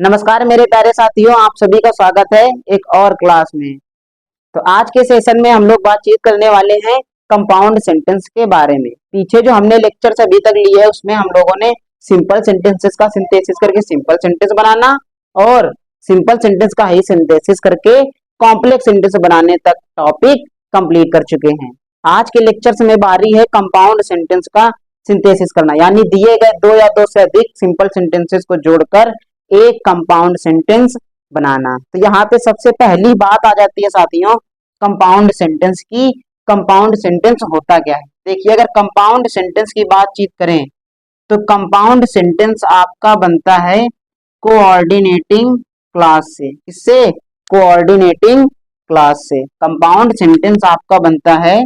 नमस्कार मेरे प्यारे साथियों, आप सभी का स्वागत है एक और क्लास में। तो आज के सेशन में हम लोग बातचीत करने वाले हैं कंपाउंड सेंटेंस के बारे में। पीछे जो हमने लेक्चर्स अभी तक लिए है उसमें हम लोगों ने सिंपल सेंटेंसेस का सिंथेसिस करके सिंपल सेंटेंस बनाना और सिंपल सेंटेंस का ही सिंथेसिस करके कॉम्प्लेक्स सेंटेंस बनाने तक टॉपिक कंप्लीट कर चुके हैं। आज के लेक्चर्स में बारी है कंपाउंड सेंटेंस का सिंथेसिस करना, यानी दिए गए दो या दो से अधिक सिंपल सेंटेंसेस को जोड़कर एक कंपाउंड सेंटेंस बनाना। तो यहाँ पे सबसे पहली बात आ जाती है साथियों कंपाउंड सेंटेंस की। कंपाउंड सेंटेंस होता क्या है? देखिए, अगर कंपाउंड सेंटेंस की बातचीत करें तो कंपाउंड सेंटेंस आपका बनता है कोऑर्डिनेटिंग क्लास से। किससे? कोऑर्डिनेटिंग क्लास से। कंपाउंड सेंटेंस आपका बनता है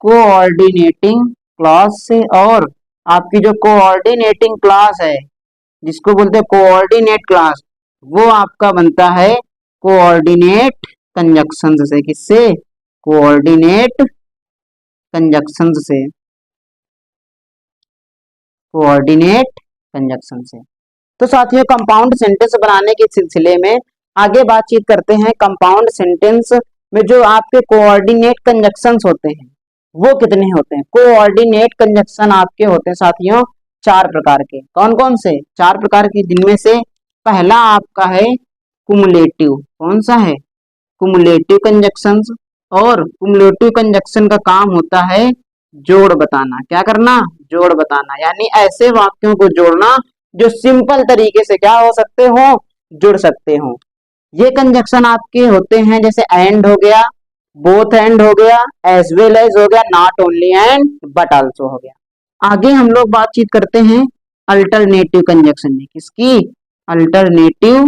कोऑर्डिनेटिंग क्लास से, और आपकी जो कोऑर्डिनेटिंग क्लास है जिसको बोलते हैं कोऑर्डिनेट क्लास, वो आपका बनता है कोऑर्डिनेट कंजक्शन से। किससे? कोऑर्डिनेट कंजक्शन से। कोऑर्डिनेट कंजक्शन से। तो साथियों, कंपाउंड सेंटेंस बनाने के सिलसिले में आगे बातचीत करते हैं। कंपाउंड सेंटेंस में जो आपके कोऑर्डिनेट कंजक्शंस होते हैं वो कितने होते हैं? कोऑर्डिनेट कंजक्शन आपके होते हैं साथियों चार प्रकार के। कौन कौन से? चार प्रकार के, जिनमें से पहला आपका है कुमुलेटिव। कौन सा है? Cumulative conjunctions. और कुमुलेटिव कंजक्शन का काम होता है जोड़ बताना। क्या करना? जोड़ बताना, यानी ऐसे वाक्यों को जोड़ना जो सिंपल तरीके से क्या हो सकते हो? जुड़ सकते हो। ये कंजक्शन आपके होते हैं जैसे एंड हो गया, बोथ एंड हो गया, एज वेल एज हो गया, not only and but also हो गया। आगे हम लोग बातचीत करते हैं अल्टरनेटिव कंजक्शन की। किसकी? अल्टरनेटिव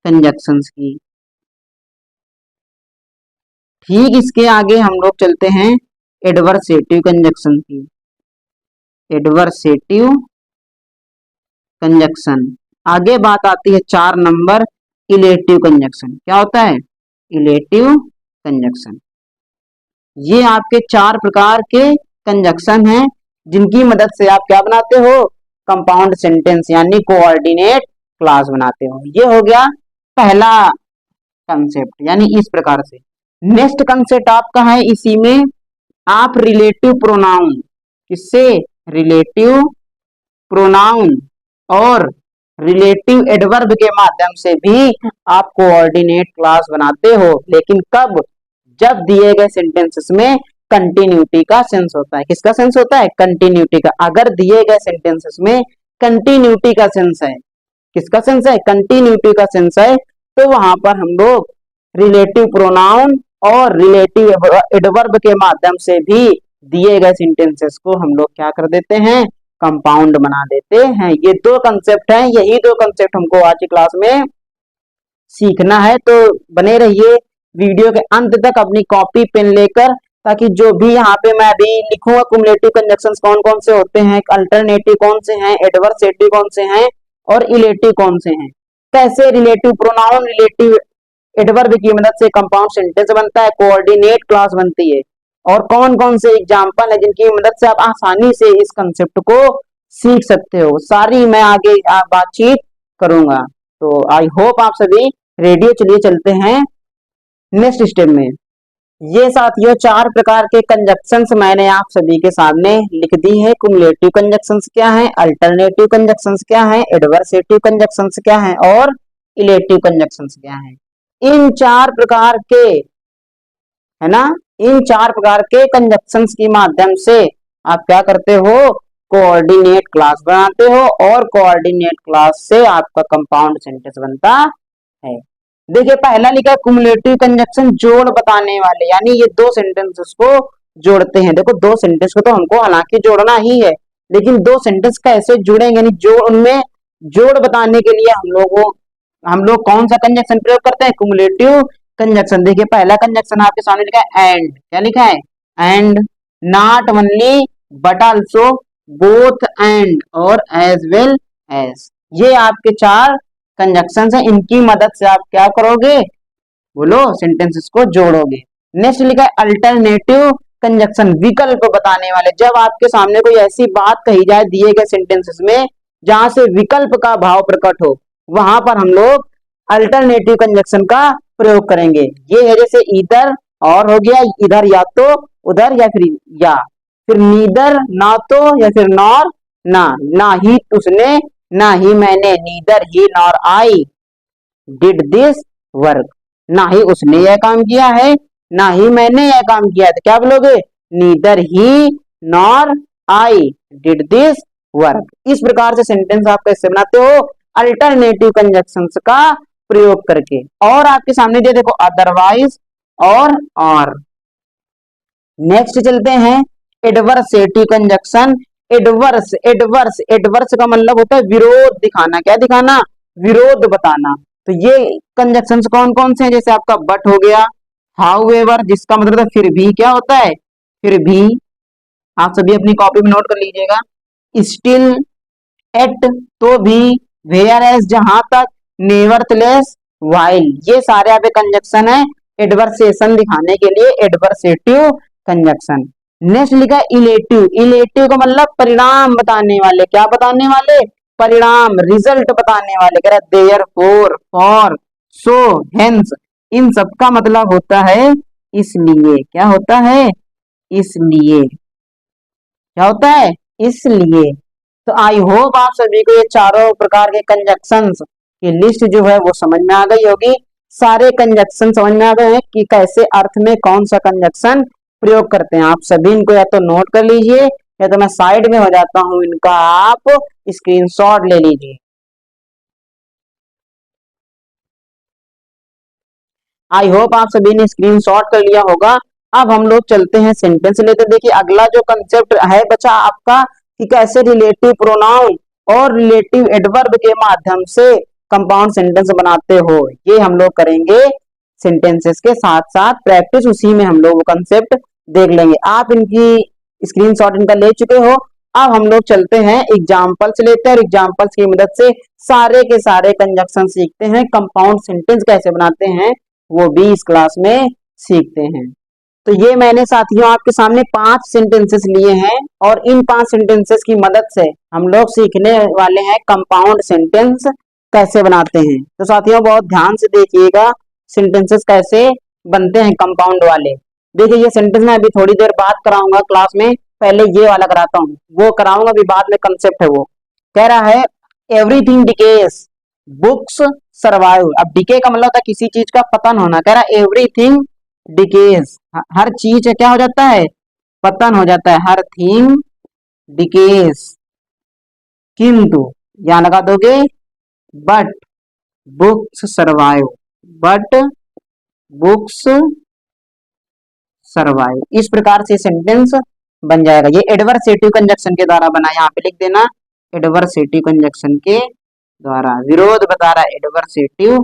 कंजक्शंस की। ठीक इसके आगे हम लोग चलते हैं एडवर्सेटिव कंजक्शन की। Adversative conjunction. आगे बात आती है 4 नंबर इलेटिव कंजक्शन। क्या होता है? Illative conjunction. ये आपके 4 प्रकार के कंजक्शन हैं जिनकी मदद से आप क्या बनाते हो? कंपाउंड सेंटेंस यानी कोऑर्डिनेट क्लास बनाते हो। ये हो गया पहला कंसेप्ट, यानी इस प्रकार से। नेक्स्ट कंसेप्ट आपका है इसी में आप रिलेटिव प्रोनाउन। किससे? रिलेटिव प्रोनाउन और रिलेटिव एडवर्ब के माध्यम से भी आप कोऑर्डिनेट क्लास बनाते हो। लेकिन कब? जब दिए गए सेंटेंसेस में कंटिन्यूटी का सेंस होता है। किसका सेंस होता है? कंटिन्यूटी का। अगर दिए गए सेंटेंसेस में कंटिन्यूटी का सेंस है, किसका सेंस है? कंटिन्यूटी का सेंस है, तो वहां पर हम लोग रिलेटिव प्रोनाउन और रिलेटिव एडवर्ब के माध्यम से भी दिए गए सेंटेंसेस को हम लोग क्या कर देते हैं? कंपाउंड बना देते हैं। ये दो कंसेप्ट हैं, यही दो कंसेप्ट हमको आज की क्लास में सीखना है। तो बने रहिए वीडियो के अंत तक अपनी कॉपी पेन लेकर, ताकि जो भी यहाँ पे मैं अभी लिखूंगा कुमुलेटिव कंजक्शंस कौन कौन से होते हैं, अल्टरनेटिव कौन से हैं, एडवर्सेटिव कौन से हैं और इलेटिव कौन से हैं, कैसे रिलेटिव प्रोनाउन रिलेटिव एडवर्ब की मदद से कंपाउंड सेंटेंस बनता है, कोऑर्डिनेट क्लास बनती है, और कौन कौन से एग्जाम्पल है जिनकी मदद से आप आसानी से इस कंसेप्ट को सीख सकते हो, सारी मैं आगे बातचीत करूंगा। तो आई होप आप सभी रेडी हो। चलिए चलते हैं नेक्स्ट स्टेप में। ये साथियों 4 प्रकार के कंजक्शंस मैंने आप सभी के सामने लिख दी है। कुमुलेटिव कंजक्शंस क्या है, अल्टरनेटिव कंजक्शंस क्या है, एडवर्सेटिव कंजक्शंस क्या है और इलेटिव कंजक्शंस क्या है। इन 4 प्रकार के, है ना, इन 4 प्रकार के कंजक्शंस के माध्यम से आप क्या करते हो? कोऑर्डिनेट क्लास बनाते हो, और कोऑर्डिनेट क्लास से आपका कंपाउंड सेंटेंस बनता है। देखिए, पहला लिखा कुमुलेटिव कंजक्शन, जोड़ बताने वाले, यानी ये दो सेंटेंसेस को जोड़ते हैं। देखो, दो सेंटेंस को तो हमको हालांकि जोड़ना ही है, लेकिन दो सेंटेंस कैसे जुड़ेंगे, यानी जो उनमें जोड़ बताने के लिए हम लोग कौन सा कंजक्शन प्रयोग करते हैं? Cumulative conjunction. देखिए, पहला कंजक्शन आपके सामने लिखा है एंड। क्या लिखा है? And. Not only but also, both and और एज वेल एज। ये आपके 4 कंजक्शन है। इनकी मदद से आप क्या करोगे? बोलो, सेंटेंसेस को जोड़ोगे। नेक्स्ट लिखा है अल्टरनेटिव कंजक्शन, विकल्प बताने वाले। जब आपके सामने कोई ऐसी बात कही जाए दिए गए सेंटेंसेस में जहां से विकल्प का भाव प्रकट हो, वहां पर हम लोग अल्टरनेटिव कंजक्शन का प्रयोग करेंगे। ये है जैसे इधर और हो गया, इधर या तो, उधर या फिर या, फिर नीदर ना तो, या फिर नॉर ना ही उसने, ना ही मैंने, neither he nor I did this work, ना ही उसने यह काम किया है, ना ही मैंने यह काम किया है, तो क्या बोलोगे, neither he nor I did this work. इस प्रकार से सेंटेंस आप कैसे बनाते हो, अल्टरनेटिव कंजक्शंस का प्रयोग करके। और आपके सामने दे देखो अदरवाइज और नेक्स्ट चलते हैं एडवर्सेटिव कंजक्शन। एडवर्स का मतलब होता है विरोध दिखाना। क्या दिखाना, विरोध बताना। तो ये कंजक्शंस कौन कौन से हैं, जैसे आपका बट हो गया, हाउएवर जिसका मतलब है फिर भी, क्या होता है, फिर भी, आप सभी अपनी कॉपी में नोट कर लीजिएगा। स्टिल, एट तो भी, वेयर एज जहां तक, नेवरथलेस, व्हाइल, ये सारे आपके कंजक्शन है एडवर्सेशन दिखाने के लिए, एडवर्सेटिव कंजक्शन। नेक्स्ट लिखा इलेटिव। इलेटिव का मतलब परिणाम बताने वाले। क्या बताने वाले, परिणाम, रिजल्ट बताने वाले। कह रहा therefore, for, so, hence, इन सब का मतलब होता है इसलिए। क्या होता है, इसलिए। क्या होता है, इसलिए। तो आई होप आप सभी को ये चारों प्रकार के कंजक्शंस की लिस्ट जो है वो समझ में आ गई होगी। सारे कंजक्शन समझ में आ गए हैं कि कैसे अर्थ में कौन सा कंजक्शन प्रयोग करते हैं। आप सभी इनको या तो नोट कर लीजिए, या तो मैं साइड में हो जाता हूं, इनका आप स्क्रीनशॉट ले लीजिए। आई होप आप सभी ने स्क्रीनशॉट कर लिया होगा। अब हम लोग चलते हैं सेंटेंस लेते। देखिए अगला जो कंसेप्ट है बचा आपका कि कैसे रिलेटिव प्रोनाउन और रिलेटिव एडवर्ब के माध्यम से कंपाउंड सेंटेंस बनाते हो, ये हम लोग करेंगे सेंटेंसेस के साथ साथ प्रैक्टिस, उसी में हम लोग वो कंसेप्ट देख लेंगे। आप इनकी स्क्रीनशॉट इनका ले चुके हो। अब हम लोग चलते हैं एग्जाम्पल्स लेते हैं और एग्जाम्पल्स की मदद से सारे के सारे कंजक्शन सीखते हैं, कंपाउंड सेंटेंस कैसे बनाते हैं वो भी इस क्लास में सीखते हैं। तो ये मैंने साथियों आपके सामने 5 सेंटेंसेस लिए हैं और इन 5 सेंटेंसेस की मदद से हम लोग सीखने वाले हैं कंपाउंड सेंटेंस कैसे बनाते हैं। तो साथियों बहुत ध्यान से देखिएगा सेंटेंसेस कैसे बनते हैं कंपाउंड वाले। देखिए ये सेंटेंस मैं अभी थोड़ी देर बाद कराऊंगा क्लास में, पहले ये वाला कराता हूँ, वो कराऊंगा अभी बाद में। कंसेप्ट है वो, कह रहा है एवरीथिंग डिकेस, बुक्स सर्वाइव। अब डिके का मतलब होता है किसी चीज का पतन होना। कह रहा है एवरीथिंग डिकेज, हर चीज क्या हो जाता है, पतन हो जाता है। हर थिंग डिकेज, किंतु यहां लगा दोगे but books survive, but books survive. इस प्रकार से सेंटेंस बन जाएगा। ये एडवर्सेटिव कंजक्शन के द्वारा बना, यहाँ पे लिख देना एडवर्सेटिव कंजक्शन के द्वारा। विरोध बता रहा है एडवर्सेटिव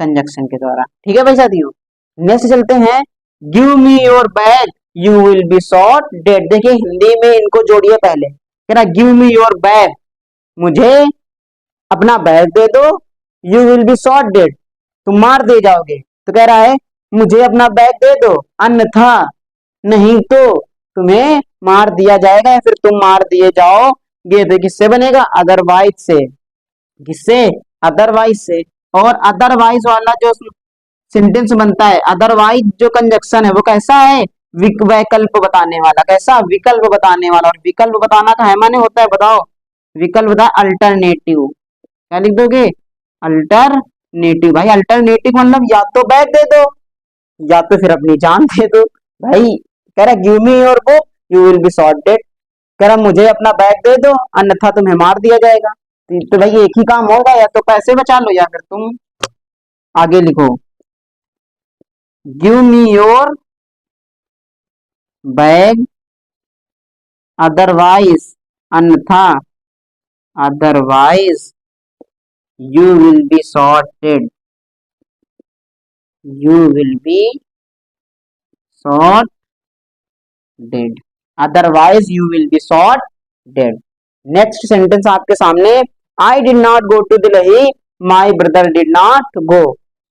कंजक्शन के द्वारा। ठीक है भाई साथियों, नेक्स्ट चलते हैं। Give me your bag you will be shot dead. देखिए हिंदी में इनको जोड़िए पहले। कह रहा गिव मी योर बैग, मुझे अपना बैग दे दो, you will be shot dead, तुम मार दे जाओगे। तो कह रहा है मुझे अपना बैग दे दो, अन्यथा नहीं तो तुम्हें मार दिया जाएगा या फिर तुम मार दिए जाओगे। तो किससे बनेगा, अदरवाइज से। किससे, अदरवाइज से। और अदरवाइज वाला जो सेंटेंस बनता है, अदरवाइज जो कंजक्शन है वो कैसा है, वैकल्प बताने वाला। कैसा, विकल्प बताने वाला। और विकल्प बताना का है माने होता है, बताओ, विकल्प बता अल्टरनेटिव। क्या लिख दोगे, अल्टरनेटिव। भाई अल्टरनेटिव मतलब या तो बैग दे दो या तो फिर अपनी जान दे दो। भाई कह रहा give me your book you will be shotted, कह रहा मुझे अपना बैग दे दो अन्यथा तुम्हें मार दिया जाएगा। तो भाई एक ही काम होगा, या तो पैसे बचा लो या फिर तुम आगे लिखो give me your bag otherwise, अन्यथा, otherwise you will be shotted, you will be shot dead, otherwise you will be shot dead. Next sentence आपके सामने, I did not go to Delhi my brother did not go.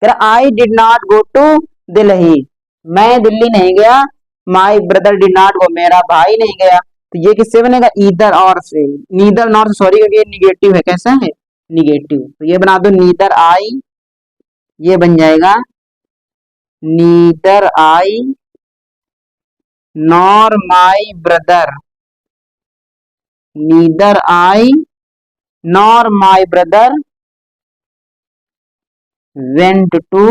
I did not go to Delhi, मैं दिल्ली नहीं गया, my brother did not go, मेरा भाई नहीं गया। तो ये किससे बनेगा, ईदर और से, नीदर नॉर, सॉरी क्योंकि ये निगेटिव है, कैसा है, निगेटिव, तो ये बना दो नीदर आई, ये बन जाएगा neither I nor my brother, neither I nor my brother went to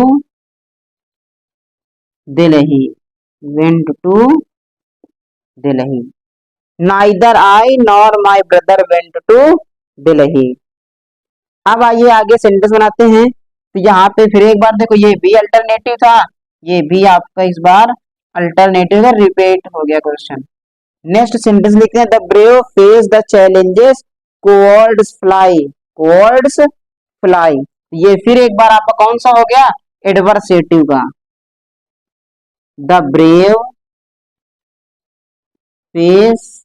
Delhi, went to Delhi, neither I nor my brother went to Delhi. अब आइए आगे सेंटेंस बनाते हैं। तो यहाँ पे फिर एक बार देखो, ये भी अल्टरनेटिव था, ये भी आपका इस बार अल्टरनेटिव का रिपीट हो गया क्वेश्चन। नेक्स्ट सेंटेंस लिखते हैं, the brave face the challenges cowards fly, cowards fly, ये फिर एक बार आपका कौन सा हो गया, एडवर्सेटिव का। The brave face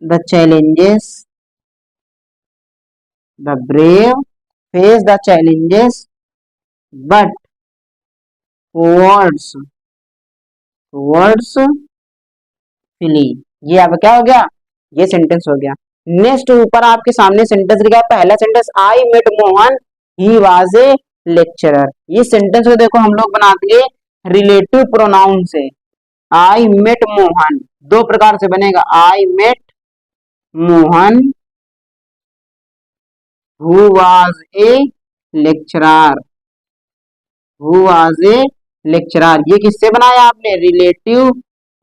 the challenges, the brave face the challenges but towards flee, ये अब क्या हो गया, ये सेंटेंस हो गया। नेक्स्ट ऊपर आपके सामने सेंटेंस लिखा है, पहला sentence I met Mohan he was a lecturer, ये सेंटेंस को देखो हम लोग बना देंगे रिलेटिव प्रोनाउन से। आई मेट मोहन दो प्रकार से बनेगा, I met Mohan who was a lecturer, who was a lecturer, ये किससे बनाया आपने, रिलेटिव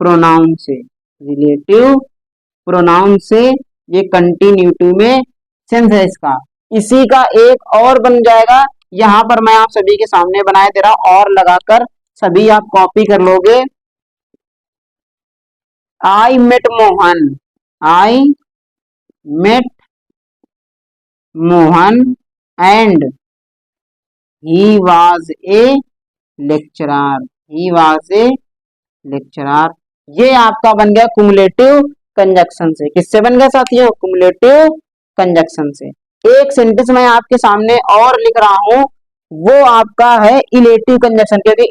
प्रोनाउन से, रिलेटिव प्रोनाउन से, ये कंटिन्यूटिव में सेंस है इसका। इसी का एक और बन जाएगा, यहां पर मैं आप सभी के सामने बनाए दे रहा हूं और लगाकर सभी आप कॉपी कर लोगे। I met Mohan, I met Mohan and he was a lecturer, he was a lecturer, ये आपका बन गया कुमुलेटिव कंजक्शन से। किससे बन गया साथियों, कुमुलेटिव कंजक्शन से। एक सेंटेंस मैं आपके सामने और लिख रहा हूं, वो आपका है इलेटिव कंजक्शन, क्योंकि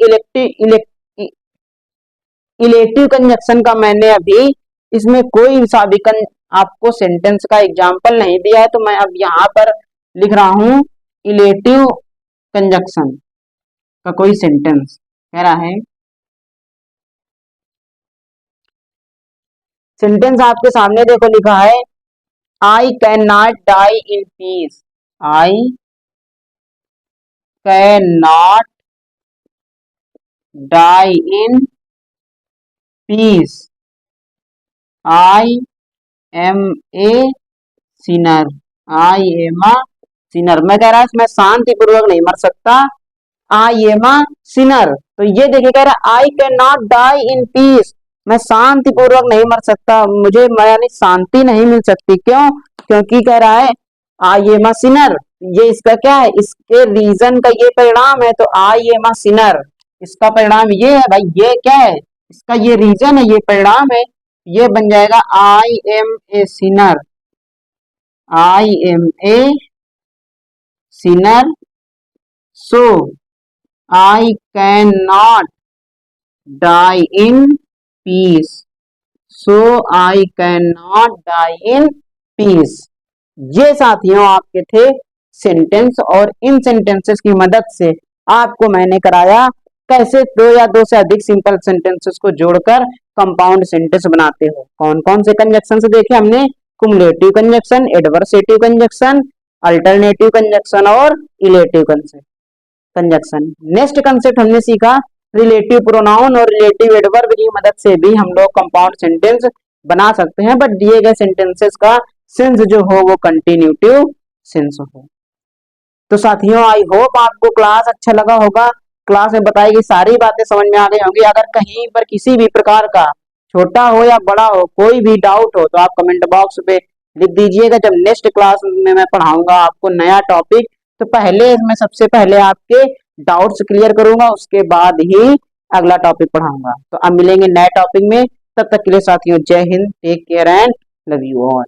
इलेटिव कंजक्शन का मैंने अभी इसमें कोई सा भी आपको सेंटेंस का एग्जाम्पल नहीं दिया है, तो मैं अब यहाँ पर लिख रहा हूं इलेटिव कंजक्शन का कोई सेंटेंस कह रहा है। सेंटेंस आपके सामने देखो लिखा है, I can not die in peace, I can not die in peace, I am a sinner, I am a sinner, मैं कह रहा मैं शांति पूर्वक नहीं मर सकता, आई एम अ सिनर, तो ये देखिए कह रहा I can not die in peace, मैं शांति पूर्वक नहीं मर सकता, मुझे यानी शांति नहीं मिल सकती, क्यों, क्योंकि कह रहा है आई एम अ सिनर, ये इसका क्या है, इसके रीजन का ये परिणाम है, तो आई एम अ सिनर, इसका परिणाम ये है भाई, ये क्या है, इसका ये रीजन है, ये परिणाम है, ये बन जाएगा I am a sinner, I am a sinner, so I can not die in peace, so I can not die in peace. ये साथियों आपके थे सेंटेंस, और इन सेंटेंसेस की मदद से आपको मैंने कराया कैसे दो या दो से अधिक सिंपल सेंटेंसेस को जोड़कर कंपाउंड सेंटेंस बनाते हो। कौन कौन से कंजक्शन से देखे हमने, cumulative conjunction, adversative conjunction, alternative conjunction और इलेटिव कंजक्शन। नेक्स्ट कंसेप्ट हमने सीखा रिलेटिव प्रोनाउन और रिलेटिव एडवर्ब की मदद से भी हम लोग कंपाउंड सेंटेंस बना सकते हैं, बट दिए गए सेंटेंसेस का सेंस जो हो वो कंटिन्यूटिव सेंस हो। तो साथियों आई होप आपको क्लास अच्छा लगा होगा, क्लास में बताई गई सारी बातें समझ में आ गई होंगी। अगर कहीं पर किसी भी प्रकार का छोटा हो या बड़ा हो कोई भी डाउट हो तो आप कमेंट बॉक्स पे लिख दीजिएगा। जब नेक्स्ट क्लास में मैं पढ़ाऊंगा आपको नया टॉपिक, तो पहले मैं सबसे पहले आपके डाउट्स क्लियर करूंगा, उसके बाद ही अगला टॉपिक पढ़ाऊंगा। तो अब मिलेंगे नए टॉपिक में, तब तक के लिए साथियों जय Hind, take care and love you all.